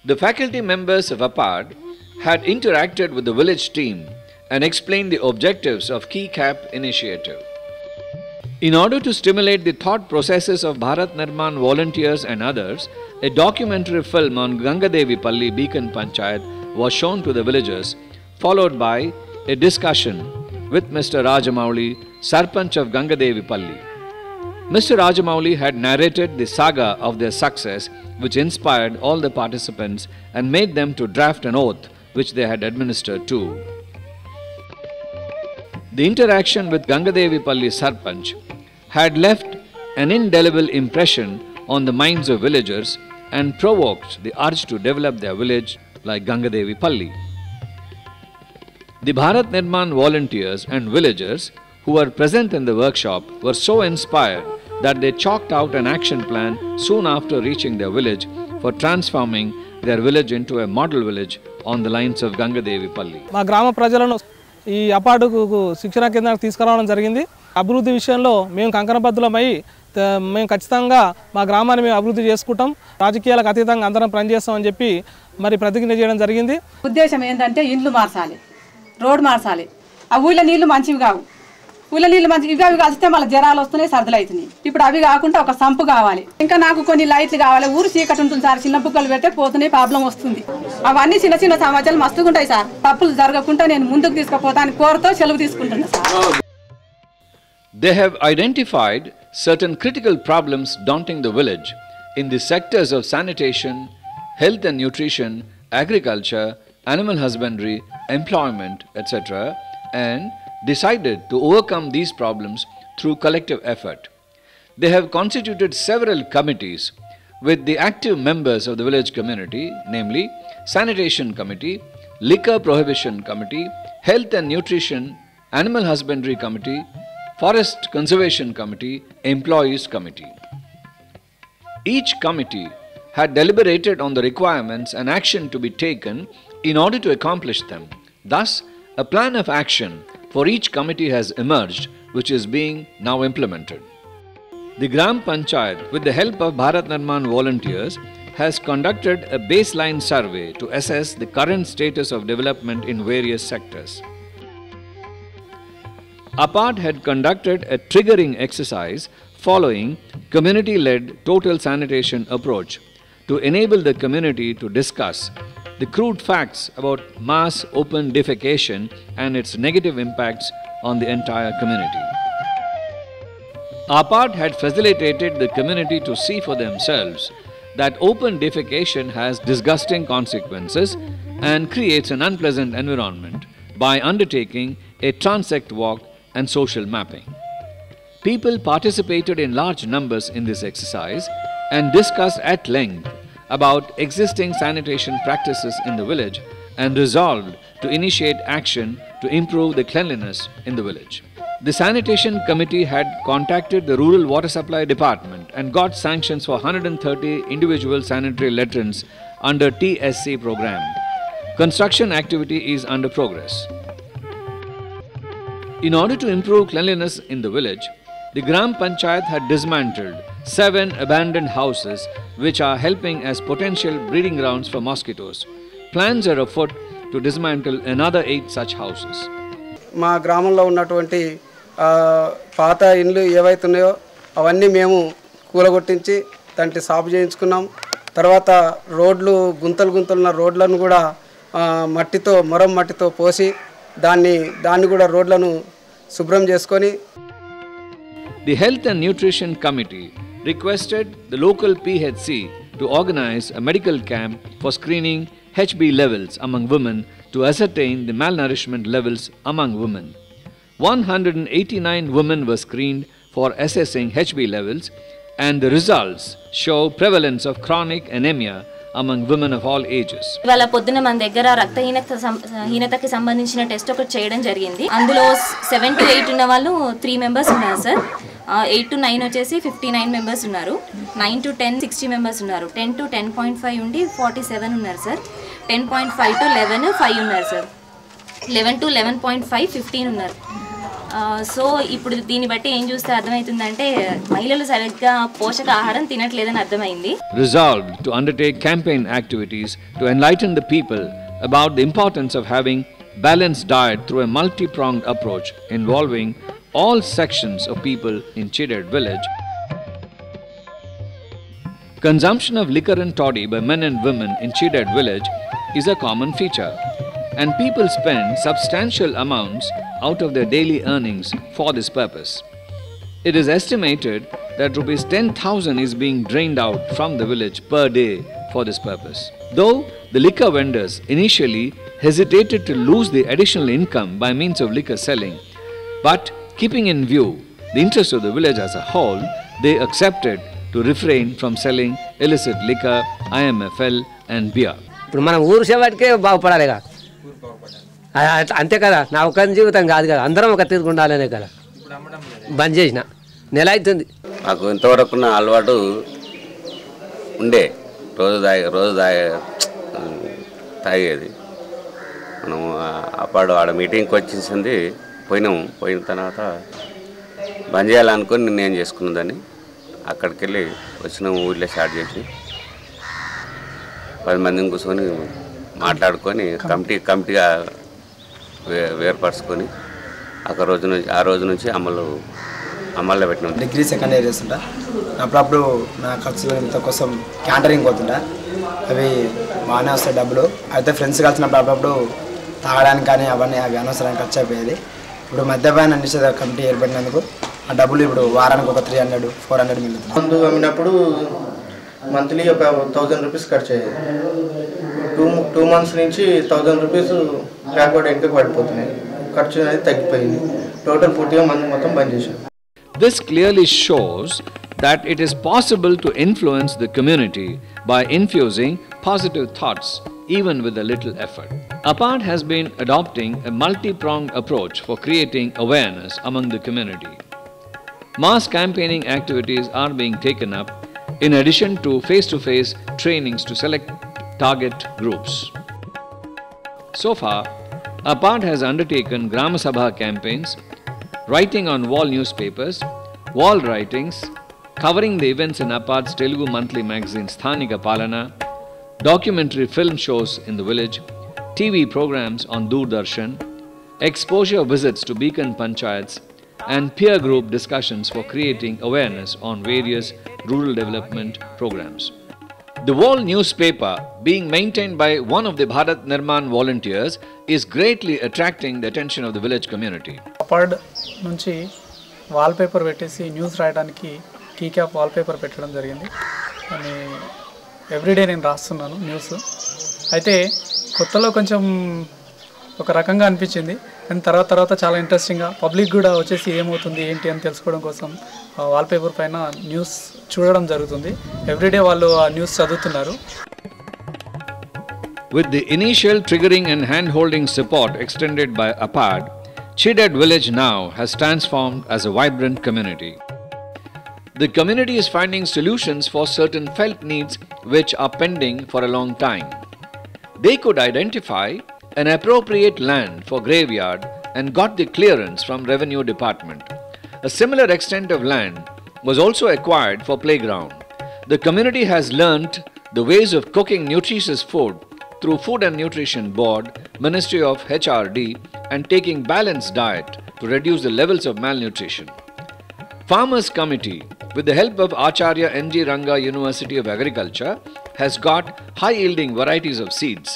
The faculty members of APARD had interacted with the village team and explained the objectives of Key Cap initiative. In order to stimulate the thought processes of Bharat Nirman volunteers and others, a documentary film on Gangadevi Palli Beacon Panchayat was shown to the villagers, followed by a discussion with Mr. Rajamouli, Sarpanch of Gangadevi Palli. Mr. Rajamouli had narrated the saga of their success, which inspired all the participants and made them to draft an oath which they had administered to. The interaction with Gangadevi Palli Sarpanch had left an indelible impression on the minds of villagers and provoked the urge to develop their village like Gangadevi Palli. The Bharat Nirman volunteers and villagers who were present in the workshop were so inspired that they chalked out an action plan soon after reaching their village for transforming their village into a model village on the lines of Gangadevi Palli. మా గ్రామ ప్రజలను ఈ అపార్డుకు శిక్షణ కేంద్రానికి తీసుకురావడం జరిగింది. అభివృద్ధి విషయంలో మేము కంకణబద్ధులమై మేము ఖచ్చితంగా మా గ్రామాన్ని మేము అభివృద్ధి చేసుకుంటాం, రాజకీయాలకు అతీతంగా అందరం పనిచేస్తామని చెప్పి మరి ప్రతిజ్ఞ చేయడం జరిగింది. ఉద్దేశం ఏంటంటే ఇండ్లు మార్చాలి, రోడ్ మార్చాలి. ఆ ఊళ్ళో నీళ్లు మంచివి కావు, ఊళ్ళో నీళ్ళు మంచి ఇవి అవి కలిస్తే మళ్ళీ జ్వరాలు వస్తున్నాయి, సర్దులు అవుతున్నాయి. ఇప్పుడు అవి కాకుండా ఒక సంపు కావాలి, ఇంకా నాకు కొన్ని లైట్లు కావాలి. ఊరు చీకటి ఉంటుంది సార్, చిన్న బుక్కలు పెట్టే పోతున్నాయి, ప్రాబ్లం వస్తుంది. అవన్నీ చిన్న చిన్న సమస్యలు మస్తుగా ఉంటాయి సార్. తప్పులు జరగకుండా నేను ముందుకు తీసుకుపోతాను కోరుతో సెలవు తీసుకుంటున్నా sir. They have identified certain critical problems daunting the village in the sectors of sanitation, health and nutrition, agriculture, animal husbandry, employment, etc., and decided to overcome these problems through collective effort. They have constituted several committees with the active members of the village community, namely Sanitation Committee, Liquor Prohibition Committee, Health and Nutrition, Animal Husbandry Committee, Forest Conservation Committee, Employees Committee. Each committee had deliberated on the requirements and action to be taken in order to accomplish them. Thus, a plan of action for each committee has emerged, which is being now implemented. The Gram Panchayat, with the help of Bharat Nirman volunteers, has conducted a baseline survey to assess the current status of development in various sectors. APARD had conducted a triggering exercise following community-led total sanitation approach to enable the community to discuss the crude facts about mass open defecation and its negative impacts on the entire community. APARD had facilitated the community to see for themselves that open defecation has disgusting consequences and creates an unpleasant environment by undertaking a transect walk and social mapping. People participated in large numbers in this exercise and discussed at length about existing sanitation practices in the village and resolved to initiate action to improve the cleanliness in the village. The Sanitation Committee had contacted the Rural Water Supply Department and got sanctions for 130 individual sanitary latrines under TSC program. Construction activity is under progress. In order to improve cleanliness in the village, the Gram Panchayat had dismantled 7 abandoned houses which are helping as potential breeding grounds for mosquitoes. Plans are afoot to dismantle another 8 such houses. మా గ్రామంలో ఉన్నటువంటి పాత ఇండ్లు ఏవైతే ఉన్నాయో అవన్నీ మేము కూలగొట్టించి దాంట్లో సాపు చేయించుకున్నాం. తర్వాత రోడ్లు గుంతలున్న రోడ్లను కూడా మట్టితో మట్టితో పోసి దాన్ని కూడా రోడ్లను శుభ్రం చేసుకొని. The Health and Nutrition Committee requested the local PHC to organize a medical camp for screening HB levels among women to ascertain the malnourishment levels among women. 189 women were screened for assessing HB levels, and the results show prevalence of chronic anemia among women of all ages. ఇవాళ పొద్దున మన దగ్గర రక్తహీనతకి సంబంధించిన test ఒకటి చేయడం జరిగింది. అందులో 7 to 8 ఉన్న వాళ్ళు 3 మెంబర్స్ ఉన్నారు సార్. 8 to 9 వచ్చేసి 59 మెంబర్స్ ఉన్నారు. 9 to 10 60 మెంబర్స్ ఉన్నారు. 10 to 10.5 ఉండి 47 ఉన్నారు సార్. 10.5 to 11 5 ఉన్నారు సార్. 11 to 11.5 15 ఉన్నారు. సో ఇప్పుడు దీన్ని బట్టి ఏం చూస్తే అర్థమవుతుందంటే మహిళలు సరిగ్గా పోషకాహారం తినట్లేదని అర్థమైంది. Resolved to undertake campaign activities to enlighten the people about the importance of having balanced diet through a multi-pronged approach involving all sections of people in Chidad village. Consumption of liquor and toddy by men and women in Chidad village is a common feature, and people spend substantial amounts out of their daily earnings for this purpose. It is estimated that rupees 10,000 is being drained out from the village per day for this purpose. Though the liquor vendors initially hesitated to lose the additional income by means of liquor selling, but keeping in view the interest of the village as a whole, they accepted to refrain from selling illicit liquor, IMFL and beer. ఇప్పుడు మనం ఊరు సేవటికే బాగుపడాలిగా, అంతే కదా. నా ఒక జీవితం కాదు కదా, అందరం ఒక తీరుకు ఉండాలనే కదా బంద్ చేసిన. నెల అవుతుంది. మాకు ఇంతవరకు ఉన్న అలవాటు ఉండే రోజు తాగేది. మనం అప్పుడు ఆడ మీటింగ్కి వచ్చేసింది, పోయిన తర్వాత బంద్ చేయాలనుకొని నిర్ణయం చేసుకున్నదని అక్కడికి వెళ్ళి వచ్చిన ఊళ్ళో స్టార్ట్ చేసి 10 మందిని కూర్చొని మాట్లాడుకొని కమిటీగా వేర్పరచుకొని ఆ రోజు నుంచి అమల్లో పెట్టినాం. డిగ్రీ సెకండ్ ఇయర్ చేస్తుంటా. అప్పుడప్పుడు నా ఖర్చుల కోసం క్యాంటరింగ్ పోతుంటా. అవి బాగానే వస్తాయి డబ్బులు. అయితే ఫ్రెండ్స్ కలిసినప్పుడు అప్పుడప్పుడు తాగడానికి కానీ అవి అనవసరానికి ఖర్చు అయిపోయేది. ఇప్పుడు మద్యపాన నిషేధ కమిటీ ఏర్పడినందుకు ఆ డబ్బులు ఇప్పుడు వారానికి ఒక 300-400 మిగులుతుంది. మందు అమ్మినప్పుడు మంత్లీ ఒక 1000 రూపీస్ ఖర్చు అయ్యేది. 2 మంత్స్ నుంచి 1000 రూపీస్ బ్యాక్వర్డ్ వెనకకు పడిపోతున్నాయి. ఖర్చు అనేది తగ్గిపోయింది. టోటల్ పూర్తిగా మందు మొత్తం బంద్ చేశాం. This clearly shows that it is possible to influence the community by infusing positive thoughts even with a little effort. APAD has been adopting a multi-pronged approach for creating awareness among the community. Mass campaigning activities are being taken up in addition to face-to-face trainings to select target groups. So far, APAD has undertaken Grama Sabha campaigns, writing on wall newspapers, wall writings, covering the events in APAD's Telugu monthly magazine Sthanika Palana, documentary film shows in the village, TV programs on Doordarshan, exposure visits to Beacon Panchayats, and peer group discussions for creating awareness on various rural development programs. The wall newspaper, being maintained by one of the Bharat Nirman volunteers, is greatly attracting the attention of the village community. అపార్డ్ నుంచి wall paper పెట్టేసి news రాయడానికి key cap wall paper పెట్టడం జరిగింది. అని everyday నేను రాస్తున్నాను news. అయితే కొత్తలో కొంచెం ఒక రకంగా అనిపించింది, కానీ తర్వాత చాలా ఇంట్రెస్టింగ్గా పబ్లిక్ కూడా వచ్చేసి ఏమవుతుంది ఏంటి అని తెలుసుకోవడం కోసం వాల్ పేపర్ పైన న్యూస్ చూడడం జరుగుతుంది. ఎవ్రీడే వాళ్ళు ఆ న్యూస్ చదువుతున్నారు. With the initial triggering and hand-holding support extended by APAD, Chidad village now has transformed as a vibrant community. The community is finding solutions for certain felt needs which are pending for a long time. They could identify an appropriate land for graveyard and got the clearance from Revenue Department. A similar extent of land was also acquired for playground. The community has learnt the ways of cooking nutritious food through Food and Nutrition Board, Ministry of HRD, and taking balanced diet to reduce the levels of malnutrition. Farmers Committee, with the help of Acharya N.G. Ranga University of Agriculture, has got high-yielding varieties of seeds